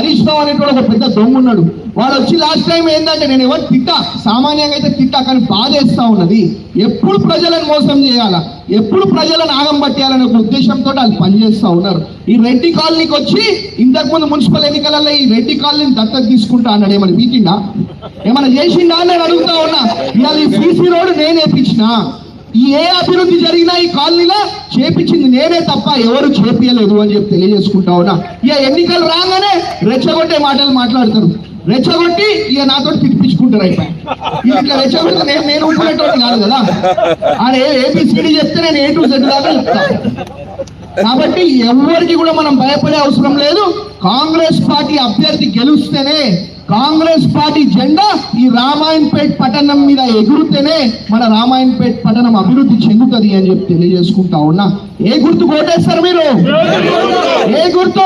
హరీష్ రావు అనేటువంటి ఒక పెద్ద దొంగ ఉన్నాడు. వాడు వచ్చి లాస్ట్ టైం ఏంటంటే, నేను ఎవరు తిట్టా, సామాన్యంగా అయితే తిట్టా, కానీ బాధేస్తా ఉన్నది. ఎప్పుడు ప్రజలను మోసం చేయాలా, ఎప్పుడు ప్రజలను ఆగం పట్టేయాలనే ఒక ఉద్దేశంతో వాళ్ళు పనిచేస్తూ ఉన్నారు. ఈ రెడ్డి కాలనీకి వచ్చి ఇంతకుముందు మున్సిపల్ ఎన్నికలలో ఈ రెడ్డి కాలనీని దత్తత తీసుకుంటా అన్నాడు. ఏమైనా వీకిండా, ఏమైనా చేసిండా అని నేను అడుగుతా ఉన్నా. ఇవాళ ఈ సీసీ రోడ్డు నేను వేయించిన, ఈ ఏ అభివృద్ధి జరిగినా ఈ కాలనీలో చేపించింది నేనే తప్ప ఎవరు చేపియలేదు అని చెప్పి తెలియజేసుకుంటా ఉన్నా. ఇక ఎన్నికలు రాగానే రెచ్చగొట్టే మాటలు మాట్లాడతారు, రెచ్చగొట్టి ఇక నాతో తిప్పించుకుంటారు. అయిపోయి ఇట్లా రెచ్చగొడితే నేను ఊపుకునేటోటి కాదు కదా. ఆయన ఏబిసిడి చెప్తే నేను A to Z దాకా చెప్తా. కాబట్టి ఎవరికి కూడా మనం భయపడే అవసరం లేదు. కాంగ్రెస్ పార్టీ అభ్యర్థి గెలుస్తేనే, కాంగ్రెస్ పార్టీ జెండా ఈ రామాయణపేట్ పట్టణం మీద ఎగురుతేనే మన రామాయణపేట్ పట్టణం అభివృద్ధి చెందుతుంది అని చెప్పి తెలియజేసుకుంటా ఉన్నా. ఏ గుర్తు కోటేస్తారు మీరు? ఏ గుర్తు?